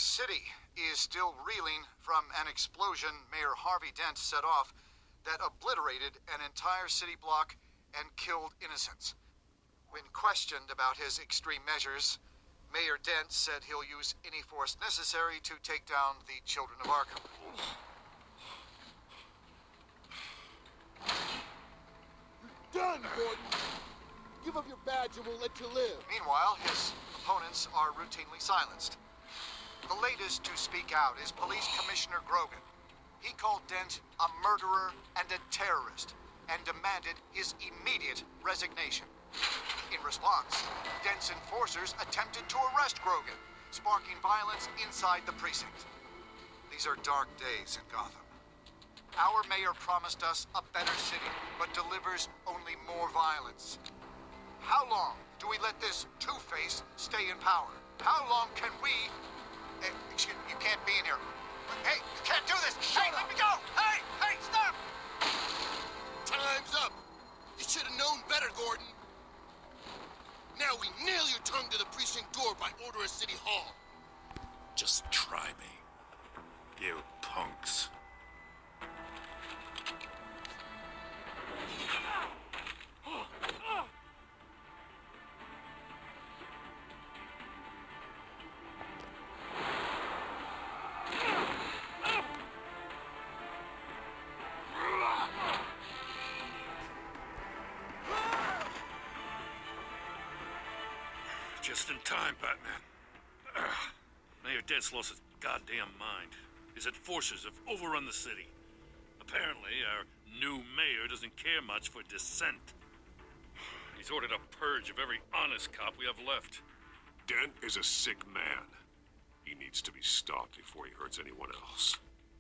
city is still reeling from an explosion Mayor Harvey Dent set off that obliterated an entire city block and killed innocents. When questioned about his extreme measures, Mayor Dent said he'll use any force necessary to take down the Children of Arkham. You're done, Gordon! Give up your badge and we'll let you live. Meanwhile, his opponents are routinely silenced. The latest to speak out is Police Commissioner Grogan. He called Dent a murderer and a terrorist and demanded his immediate resignation. In response, Dent's enforcers attempted to arrest Grogan, sparking violence inside the precinct. These are dark days in Gotham. Our mayor promised us a better city, but delivers only more violence. How long do we let this Two-Face stay in power? How long can we... excuse me, you can't be in here. Hey, you can't do this! Hey, let me go! Hey, stop! Time's up! You should have known better, Gordon. Now we nail your tongue to the precinct door by order of City Hall. Just try me, you punks. Just in time, Batman. Mayor Dent's lost his goddamn mind. His enforcers have overrun the city. Apparently, our new mayor doesn't care much for dissent. He's ordered a purge of every honest cop we have left. Dent is a sick man. He needs to be stopped before he hurts anyone else.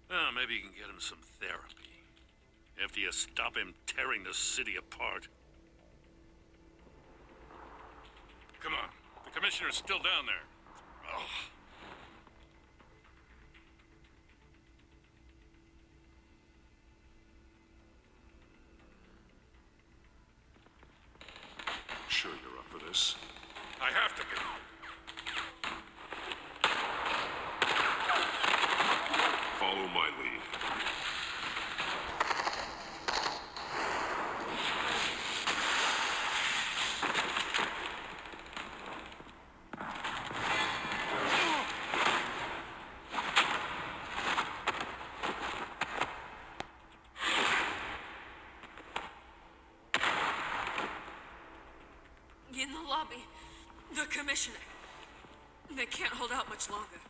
Well, maybe you can get him some therapy. After you stop him tearing the city apart. Come on. The commissioner's still down there. Oh. Sure you're up for this? I have to be. Follow my lead. In the lobby, the commissioner. They can't hold out much longer.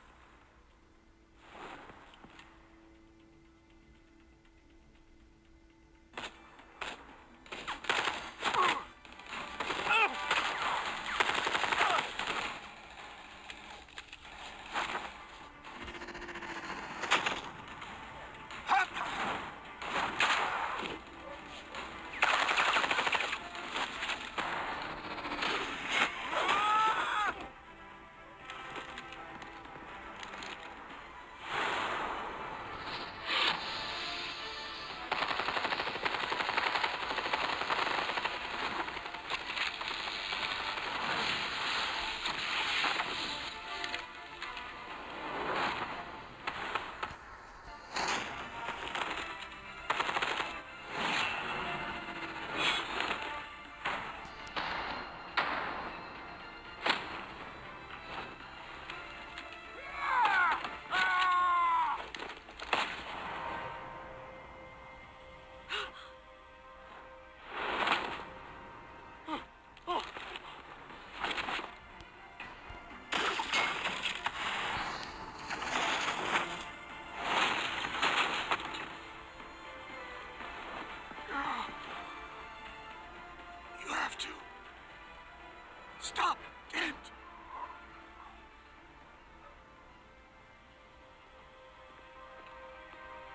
Stop! Dent!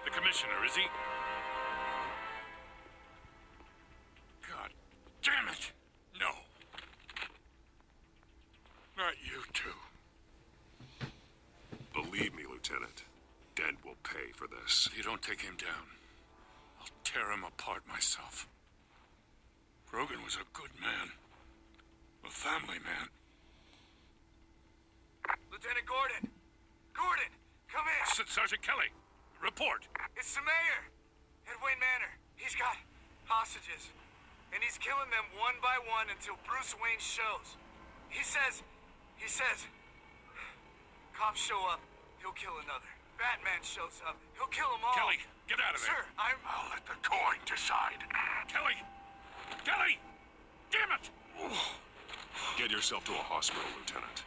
The commissioner, is he? God damn it! No. Not you two. Believe me, Lieutenant. Dent will pay for this. If you don't take him down, I'll tear him apart myself. Grogan was a good man. A family man. Lieutenant Gordon! Gordon! it, Sergeant Kelly? Report. It's the mayor at Wayne Manor. He's got hostages, and he's killing them one by one until Bruce Wayne shows. He says, cops show up, he'll kill another. Batman shows up, he'll kill them all. Kelly, get out of there. Sir, I'll let the coin decide. Kelly! Kelly! Damn it! Get yourself to a hospital, Lieutenant.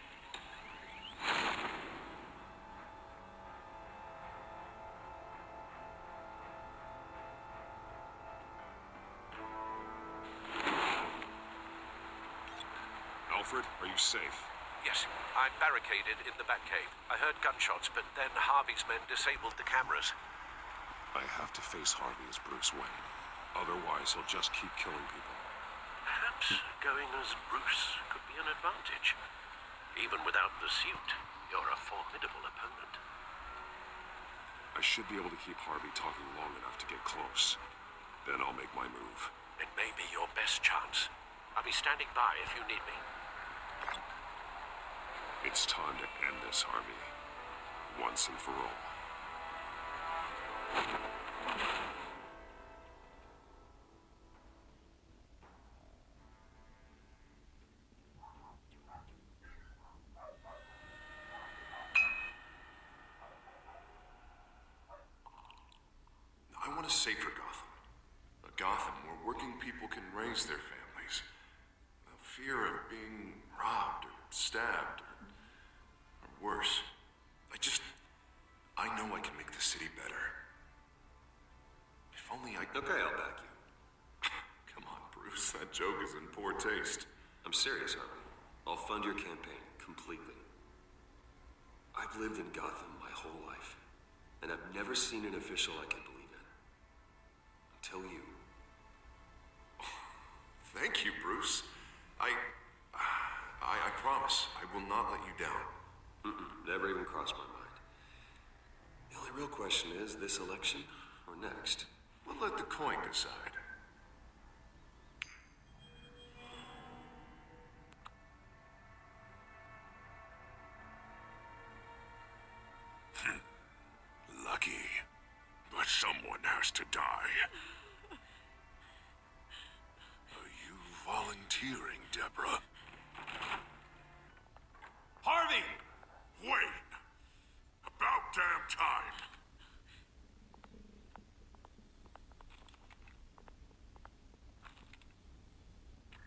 Alfred, are you safe? Yes, I'm barricaded in the Batcave. I heard gunshots, but then Harvey's men disabled the cameras. I have to face Harvey as Bruce Wayne. Otherwise, he'll just keep killing people. Perhaps going as Bruce could be an advantage. Even without the suit, you're a formidable opponent. I should be able to keep Harvey talking long enough to get close. Then I'll make my move. It may be your best chance. I'll be standing by if you need me. It's time to end this, Harvey. Once and for all. I want a safer Gotham. A Gotham where working people can raise their families. Without fear of being robbed or stabbed or worse. I know I can make the city better. If only I... Okay, I'll back you. Come on, Bruce. That joke is in poor taste. I'm serious, Harvey. I'll fund your campaign completely. I've lived in Gotham my whole life, and I've never seen an official I can believe in. Until you. Thank you, Bruce. I promise I will not let you down. Never even crossed my mind. The only real question is this election or next? We'll let the coin decide. Lucky. But someone has to die. Are you volunteering, Deborah? Harvey! Wayne! About damn time!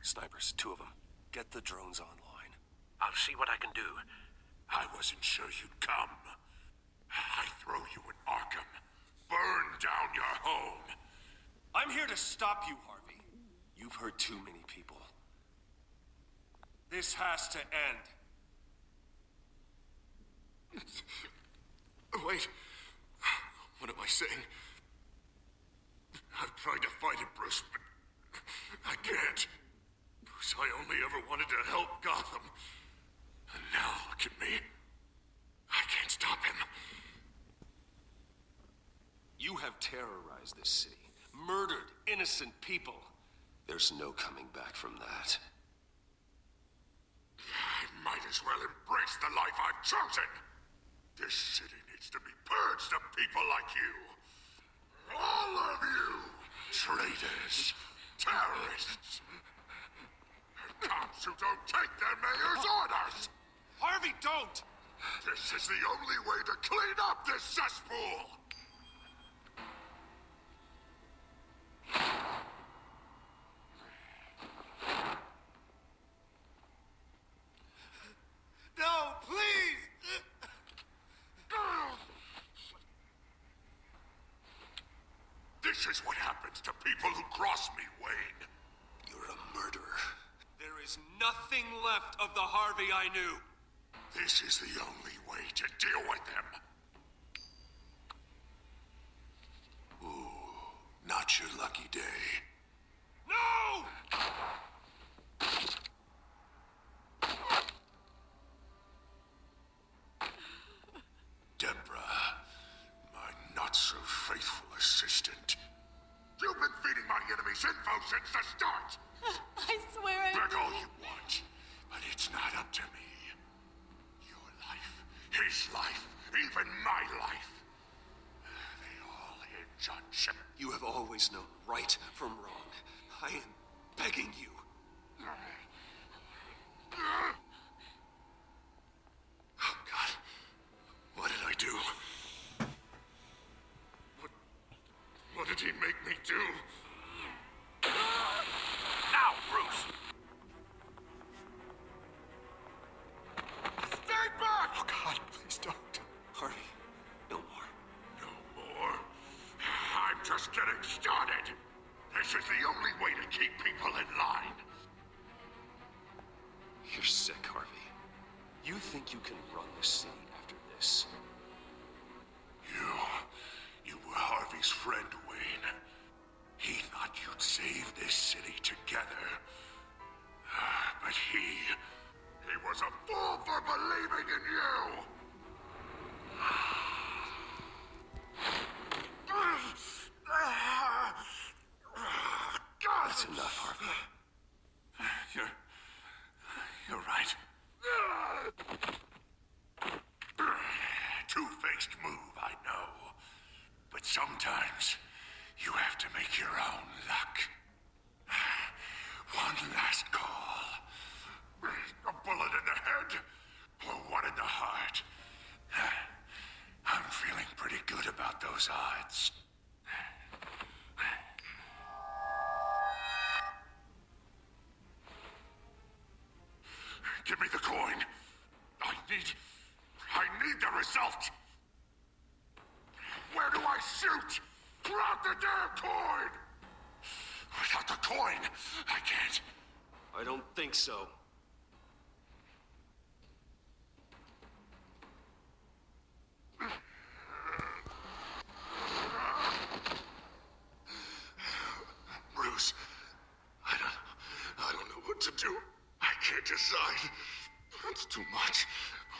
Snipers, 2 of them. Get the drones online. I'll see what I can do. I wasn't sure you'd come. I'd throw you in Arkham. Burn down your home. I'm here to stop you, Harvey. You've hurt too many people. This has to end. Wait. What am I saying? I've tried to fight it, Bruce, but I can't. Bruce, I only ever wanted to help Gotham. And now look at me. I can't stop him. You have terrorized this city, murdered innocent people. There's no coming back from that. I might as well embrace the life I've chosen. This city needs to be purged of people like you. All of you! Traitors, terrorists, and cops who don't take their mayor's orders! Harvey, don't! This is the only way to clean up this cesspool! No, please! This is what happens to people who cross me, Wayne. You're a murderer. There is nothing left of the Harvey I knew. This is the only way to deal with them. Ooh, not your lucky day. No! Deborah, my not-so-faithful assistant. You've been feeding my enemies info since the start! I swear I Bet all you want, but it's not up to me. Your life, his life, even my life. judge. You have always known right from wrong. I am begging you. Oh, God. What did I do? What did he make me do? Now, Bruce! Stay back! Oh, God, please don't. Harvey, no more. No more? I'm just getting started. This is the only way to keep people in line. You're sick, Harvey. You think you can run this city after this? You were Harvey's friend, Wayne. He thought you'd save this city together. But he was a fool for believing in you! That's enough, Harvey. You're right. Two-faced move, I know. But sometimes you have to make your own luck. One last call. A bullet in the head, or one in the heart. I'm feeling pretty good about those odds. Give me the coin. I need the result. Where do I shoot? Drop the damn coin! Without the coin, I can't. I don't think so. Bruce, I don't know what to do. I can't decide. That's too much.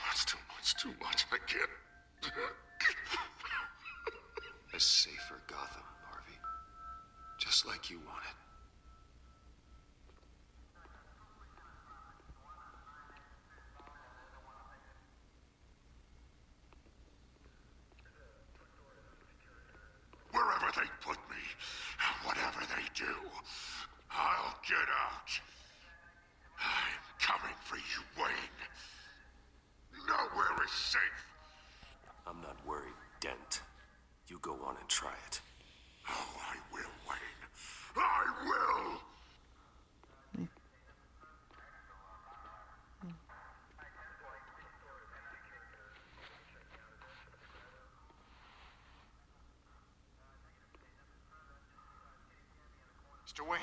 That's too much. I can't. A safer Gotham, Harvey. Just like you wanted. Wherever they put me, whatever they do, I'll get out. I'm coming for you, Wayne. Nowhere is safe. I'm not worried, Dent. You go on and try it. Oh, I will, Wayne. I will! Mr. Wayne,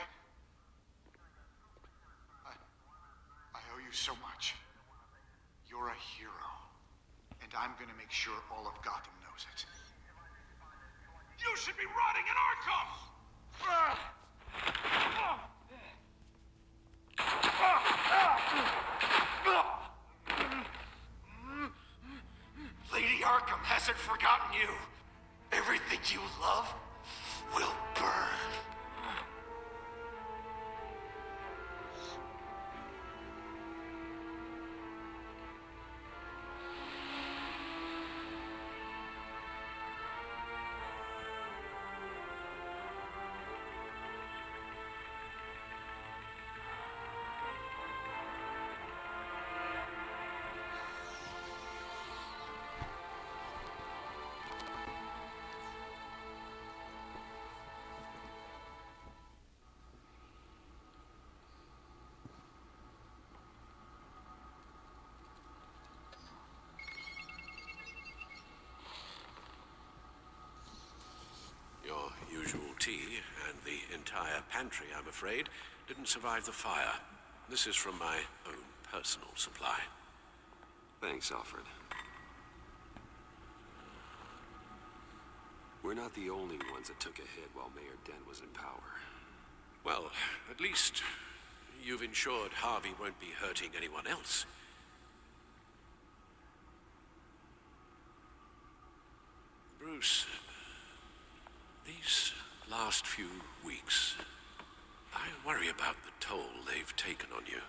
I owe you so much. You're a hero, and I'm gonna make sure all of Gotham knows it. You should be rotting in Arkham! Lady Arkham hasn't forgotten you. Everything you love will burn. Your usual tea and the entire pantry, I'm afraid, didn't survive the fire. This is from my own personal supply. Thanks, Alfred. We're not the only ones that took a hit while Mayor Dent was in power. Well, at least you've ensured Harvey won't be hurting anyone else. Bruce, these last few weeks, I worry about the toll they've taken on you.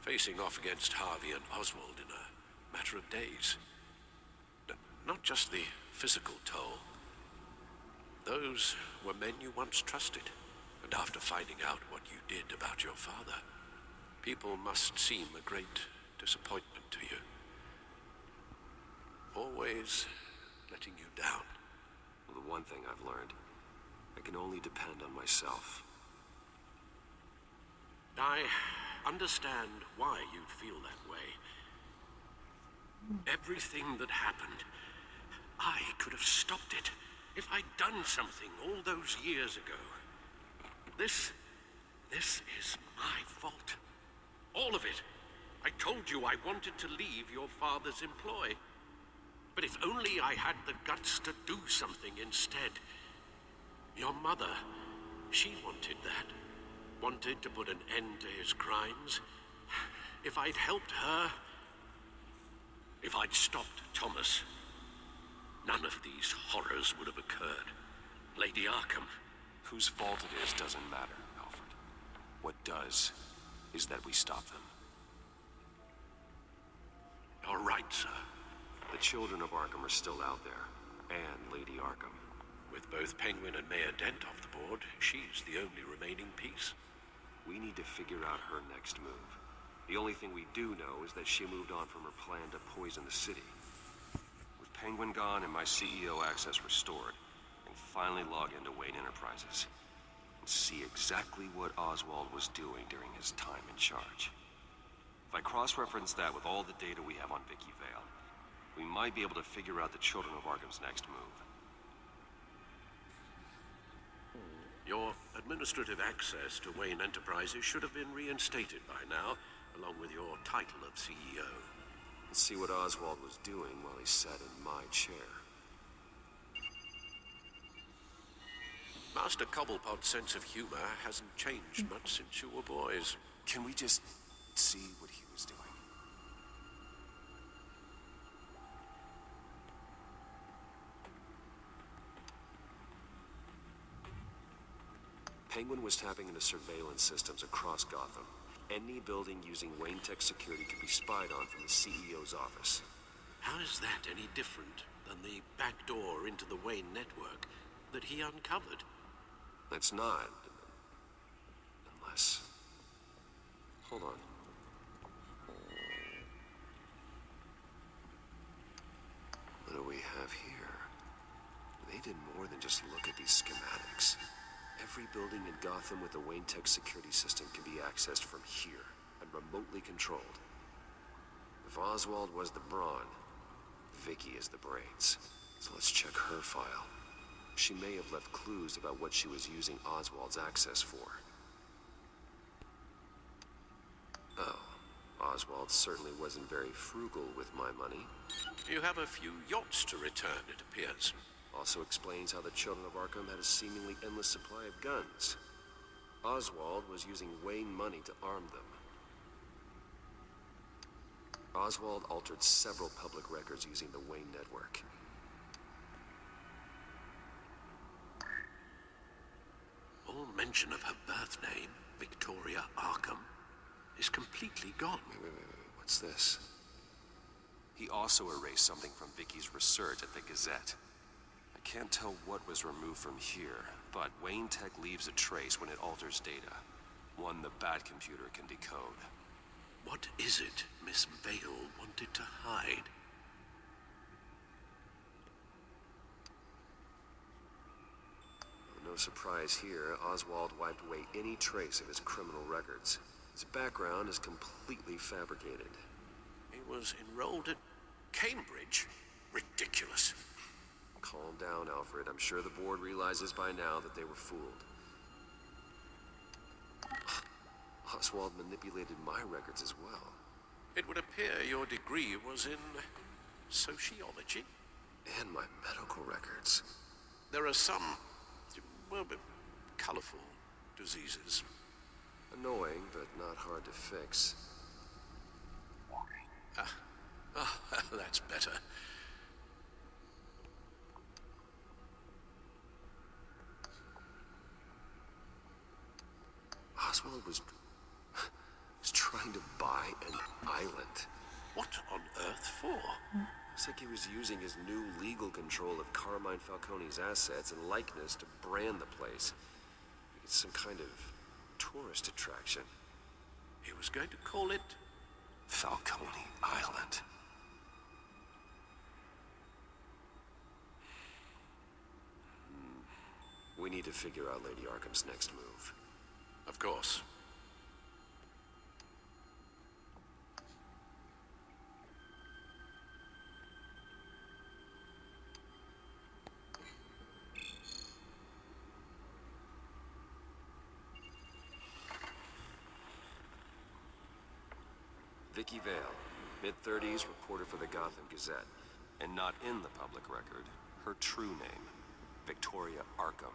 Facing off against Harvey and Oswald in a matter of days. Not just the physical toll, Those were men you once trusted, and after finding out what you did about your father, people must seem a great disappointment to you. Always letting you down. Well, the one thing I've learned, I can only depend on myself. I understand why you'd feel that way. Everything that happened, I could have stopped it if I'd done something all those years ago. This is my fault. All of it. I told you I wanted to leave your father's employ. But if only I had the guts to do something instead. Your mother, she wanted that. Wanted to put an end to his crimes. If I'd helped her, if I'd stopped Thomas, none of these horrors would have occurred. Lady Arkham. Whose fault it is doesn't matter, Alfred. What does is that we stop them. You're right, sir. The children of Arkham are still out there, and Lady Arkham. With both Penguin and Mayor Dent off the board, she's the only remaining piece. We need to figure out her next move. The only thing we do know is that she moved on from her plan to poison the city. With Penguin gone and my CEO access restored, I can finally log into Wayne Enterprises and see exactly what Oswald was doing during his time in charge. If I cross-reference that with all the data we have on Vicky Vale, we might be able to figure out the Children of Arkham's next move. Your administrative access to Wayne Enterprises should have been reinstated by now, along with your title of CEO. Let's see what Oswald was doing while he sat in my chair. Master Cobblepot's sense of humor hasn't changed much since you were boys. Can we just see what he was doing? Penguin was tapping into surveillance systems across Gotham. Any building using Wayne Tech security could be spied on from the CEO's office. How is that any different than the back door into the Wayne network that he uncovered? That's not. Unless... Hold on. What do we have here? They did more than just look at these schematics. Every building in Gotham with a Wayne Tech security system can be accessed from here and remotely controlled. If Oswald was the brawn, Vicky is the brains. So let's check her file. She may have left clues about what she was using Oswald's access for. Oh, Oswald certainly wasn't very frugal with my money. You have a few yachts to return, it appears. Also explains how the Children of Arkham had a seemingly endless supply of guns. Oswald was using Wayne money to arm them. Oswald altered several public records using the Wayne network. All mention of her birth name, Victoria Arkham, is completely gone. Wait. What's this? He also erased something from Vicky's research at the Gazette. I can't tell what was removed from here, but Wayne Tech leaves a trace when it alters data. One the Batcomputer can decode. What is it Miss Vale wanted to hide? No surprise here, Oswald wiped away any trace of his criminal records. His background is completely fabricated. He was enrolled at Cambridge? Ridiculous. Calm down, Alfred. I'm sure the board realizes by now that they were fooled. Oswald manipulated my records as well. It would appear your degree was in sociology. And my medical records. There are some, well, colorful diseases. Annoying, but not hard to fix. That's better. Oswald was trying to buy an island. What on earth for? Is like he was using his new legal control of Carmine Falcone's assets and likeness to brand the place. It's some kind of tourist attraction. He was going to call it Falcone Island. We need to figure out Lady Arkham's next move. Of course. Vicky Vale, mid-30s, reporter for the Gotham Gazette. And not in the public record, her true name, Victoria Arkham.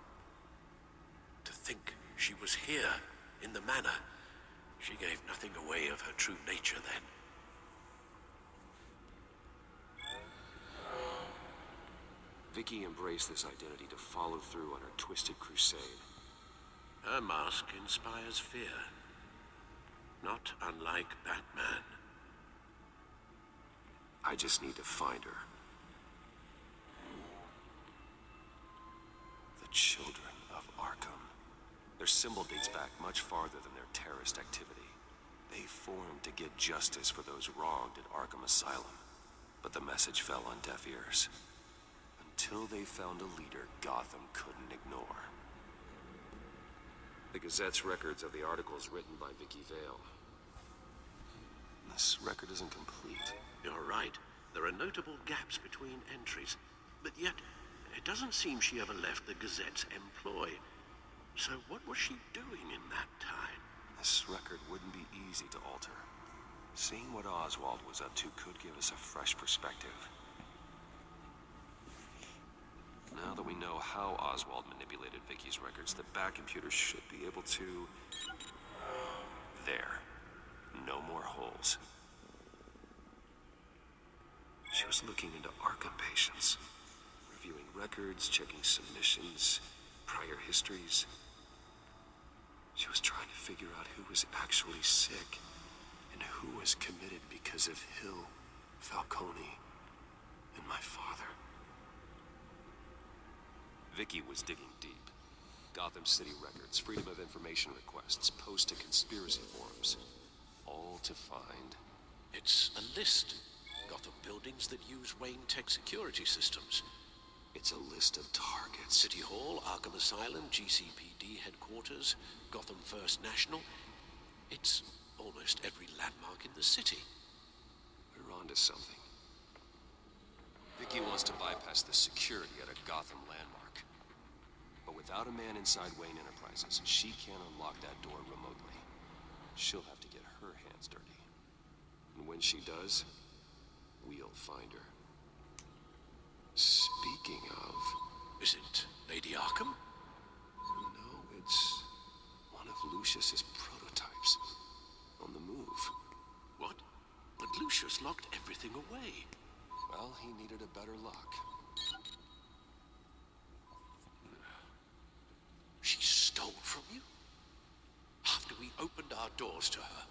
To think she was here, in the manor. She gave nothing away of her true nature then. Vicky embraced this identity to follow through on her twisted crusade. Her mask inspires fear. Not unlike Batman. I just need to find her. The Children of Arkham. Their symbol dates back much farther than their terrorist activity. They formed to get justice for those wronged at Arkham Asylum. But the message fell on deaf ears. Until they found a leader Gotham couldn't ignore. The Gazette's records of the articles written by Vicky Vale. This record isn't complete. You're right. There are notable gaps between entries. But yet, it doesn't seem she ever left the Gazette's employ. So what was she doing in that time? This record wouldn't be easy to alter. Seeing what Oswald was up to could give us a fresh perspective. Now that we know how Oswald manipulated Vicky's records, the back computer should be able to... There. No more holes. She was looking into Arkham patients, reviewing records, checking submissions, prior histories. She was trying to figure out who was actually sick and who was committed because of Hill, Falcone, and my father. Vicky was digging deep. Gotham City records, Freedom of Information requests, posts to conspiracy forums. All to find... It's a list. Gotham buildings that use Wayne Tech security systems. It's a list of targets. City Hall, Arkham Asylum, GCPD headquarters, Gotham First National. It's almost every landmark in the city. We're onto something. Vicky wants to bypass the security at a Gotham landmark. But without a man inside Wayne Enterprises, she can't unlock that door remotely. She'll have to get her hands dirty. And when she does, we'll find her. Speaking of... Is it Lady Arkham? No, it's one of Lucius's prototypes. On the move. What? But Lucius locked everything away. Well, he needed a better lock. She stole from you? After we opened our doors to her?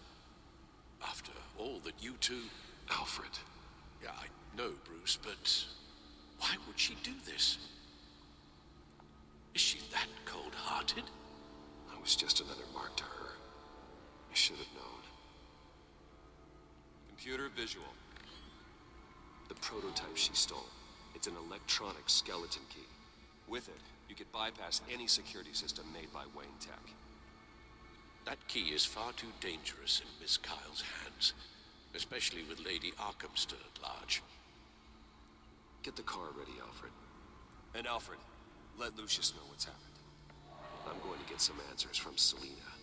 After all that you two... Alfred. Yeah, I know, Bruce, but... why would she do this? Is she that cold-hearted? I was just another mark to her. I should have known. Computer visual. The prototype she stole. It's an electronic skeleton key. With it, you could bypass any security system made by Wayne Tech. That key is far too dangerous in Miss Kyle's hands, especially with Lady Arkham still at large. Get the car ready, Alfred. And Alfred, let Lucius know what's happened. I'm going to get some answers from Selina.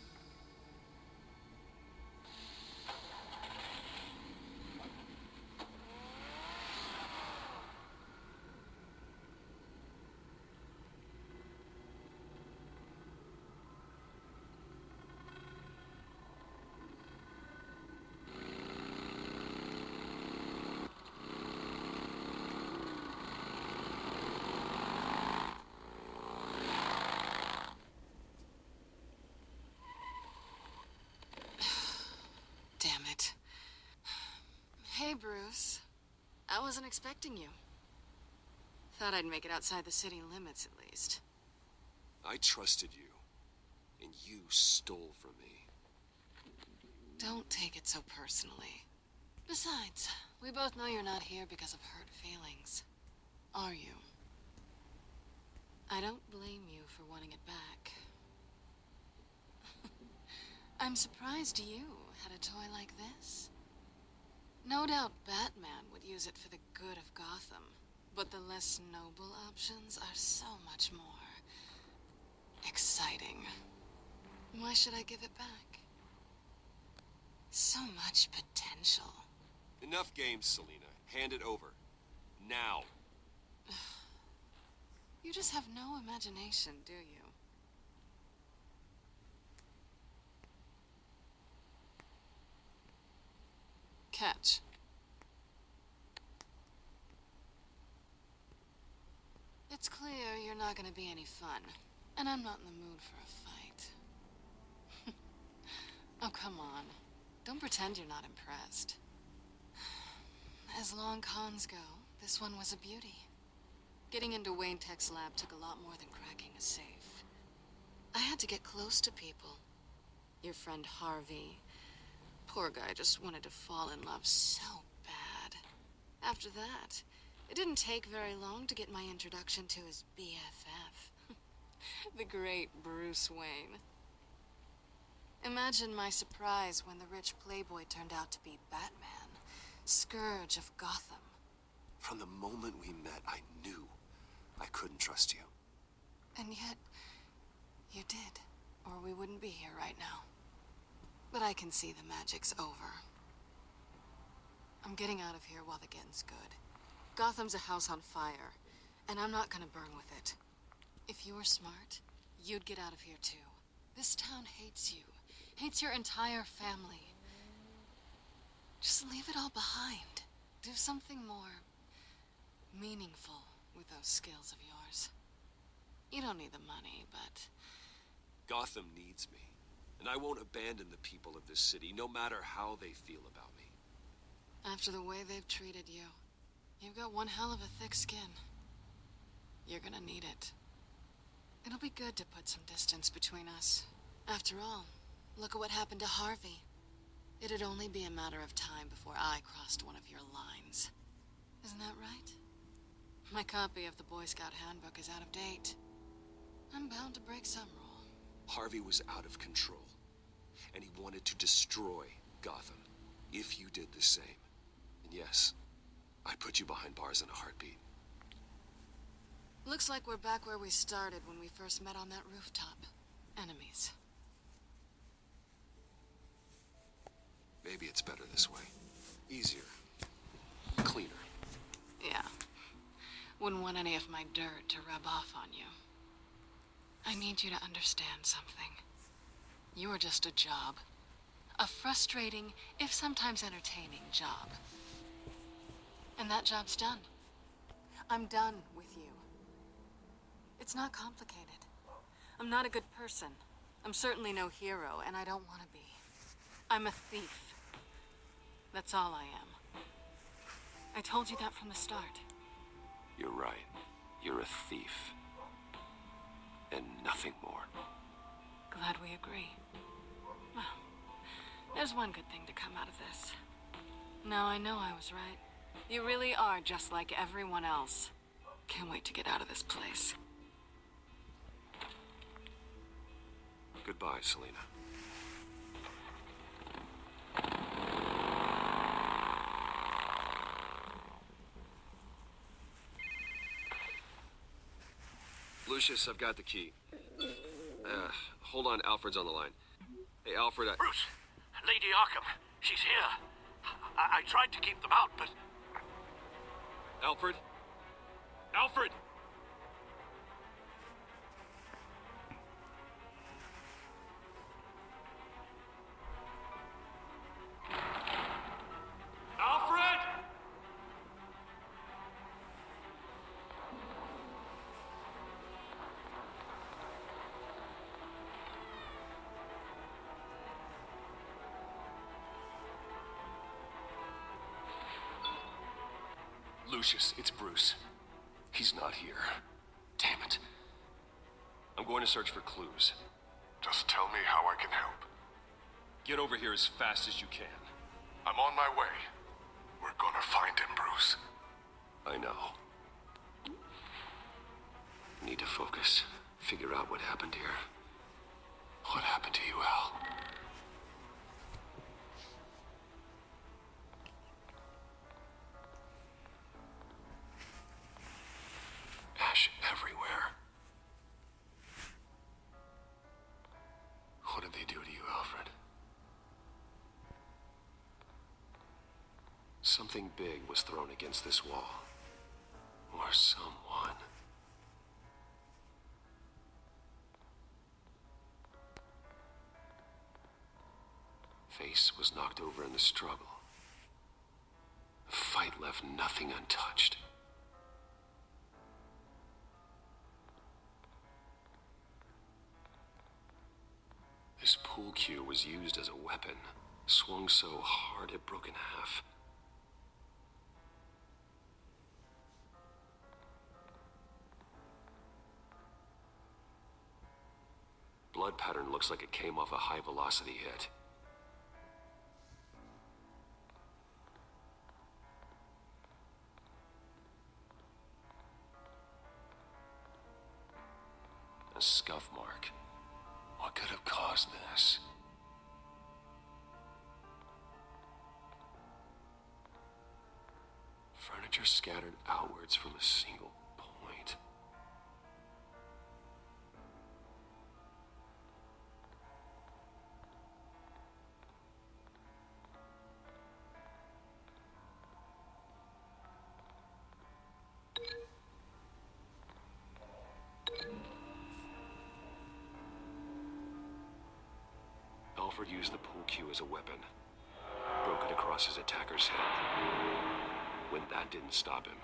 Hey, Bruce. I I wasn't expecting you. Thought I'd make it outside the city limits, at least. I trusted you, and you stole from me. Don't take it so personally. Besides, we both know you're not here because of hurt feelings. Are you? I don't blame you for wanting it back. I'm surprised you had a toy like this. No doubt Batman would use it for the good of Gotham, but the less noble options are so much more exciting. Why should I give it back? So much potential. Enough games, Selina. Hand it over. Now. You just have no imagination, do you? Catch. It's clear you're not gonna be any fun, and I'm not in the mood for a fight. Oh, come on. Don't pretend you're not impressed. As long cons go, this one was a beauty. Getting into Wayne Tech's lab took a lot more than cracking a safe. I had to get close to people. Your friend Harvey. Poor guy just wanted to fall in love so bad. After that, it didn't take very long to get my introduction to his BFF. The great Bruce Wayne. Imagine my surprise when the rich playboy turned out to be Batman, Scourge of Gotham. From the moment we met, I knew I couldn't trust you. And yet, you did, or we wouldn't be here right now. But I can see the magic's over. I'm getting out of here while the getting's good. Gotham's a house on fire, and I'm not gonna burn with it. If you were smart, you'd get out of here too. This town hates you, hates your entire family. Just leave it all behind. Do something more meaningful with those skills of yours. You don't need the money, but... Gotham needs me, and I won't abandon the people of this city, no matter how they feel about me. After the way they've treated you, you've got one hell of a thick skin. You're gonna need it. It'll be good to put some distance between us. After all, look at what happened to Harvey. It'd only be a matter of time before I crossed one of your lines. Isn't that right? My copy of the Boy Scout handbook is out of date. I'm bound to break some rule. Harvey was out of control, and he wanted to destroy Gotham, if you did the same. And yes, I'd put you behind bars in a heartbeat. Looks like we're back where we started when we first met on that rooftop. Enemies. Maybe it's better this way. Easier. Cleaner. Yeah. Wouldn't want any of my dirt to rub off on you. I need you to understand something. You are just a job. A frustrating, if sometimes entertaining job. And that job's done. I'm done with you. It's not complicated. I'm not a good person. I'm certainly no hero, and I don't want to be. I'm a thief. That's all I am. I told you that from the start. You're right. You're a thief. And nothing more. Glad we agree. Well, there's one good thing to come out of this. Now I know I was right. You really are just like everyone else. Can't wait to get out of this place. Goodbye, Selina. Lucius, I've got the key. Hold on, Alfred's on the line. Hey, Alfred, Bruce, Lady Arkham, she's here. I tried to keep them out, but... Alfred? Alfred! Alfred! Lucius, it's Bruce. He's not here. Damn it. I'm going to search for clues. Just tell me how I can help. Get over here as fast as you can. I'm on my way. We're gonna find him, Bruce. I know. Need to focus. Figure out what happened here. What happened to you, Al? Ash everywhere. What did they do to you, Alfred? Something big was thrown against this wall. Or someone. Face was knocked over in the struggle. The fight left nothing untouched. This pool cue was used as a weapon, swung so hard it broke in half. Blood pattern looks like it came off a high-velocity hit. A scuff mark. What could have caused this? Furniture scattered outwards from a single point. Alfred used the pool cue as a weapon. Broke it across his attacker's head. When that didn't stop him,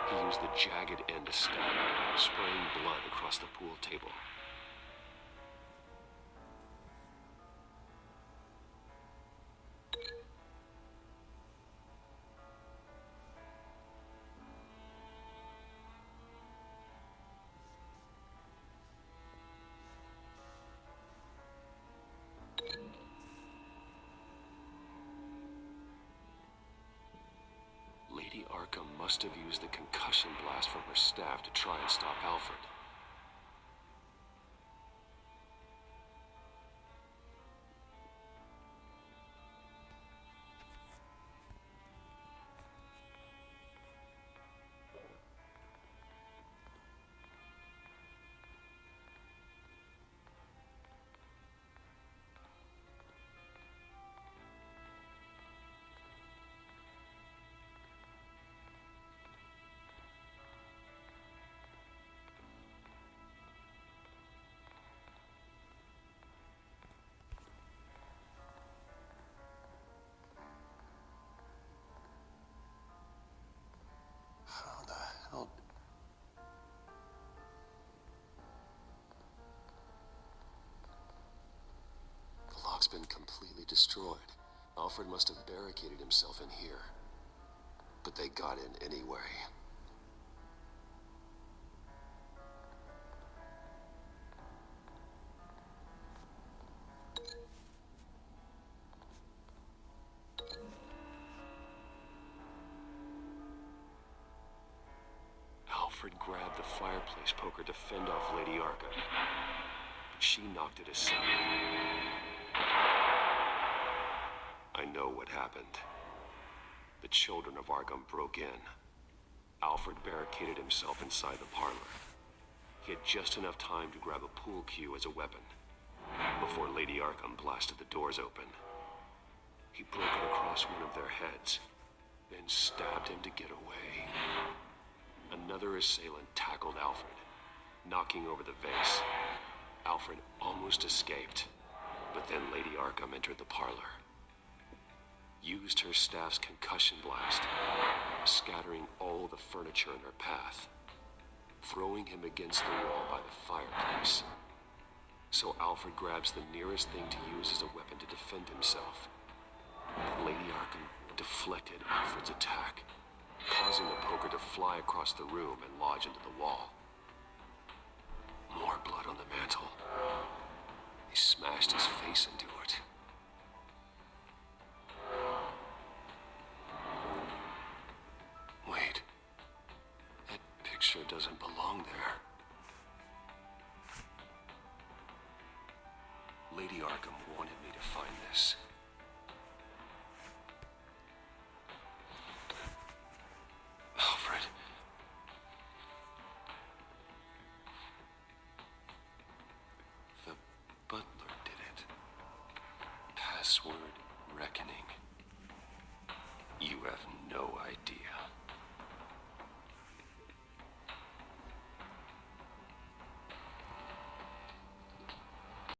he used the jagged end to stab him, spraying blood across the pool table. Lady Arkham must have used the concussion blast from her staff to try and stop Alfred. How the hell? The lock's been completely destroyed. Alfred must have barricaded himself in here. But they got in anyway. Alfred grabbed the fireplace poker to fend off Lady Arkham, but she knocked it aside. I know what happened. The children of Arkham broke in. Alfred barricaded himself inside the parlor. He had just enough time to grab a pool cue as a weapon before Lady Arkham blasted the doors open. He broke it across one of their heads, then stabbed him to get away. Another assailant tackled Alfred, knocking over the vase. Alfred almost escaped, but then Lady Arkham entered the parlor. Used her staff's concussion blast, scattering all the furniture in her path, throwing him against the wall by the fireplace. So Alfred grabs the nearest thing to use as a weapon to defend himself. Lady Arkham deflected Alfred's attack, causing the poker to fly across the room and lodge into the wall. More blood on the mantle. He smashed his face into it. Wait. That picture doesn't belong there. Lady Arkham wanted me to find this. Alfred. The butler did it. Password reckoning. You have no idea.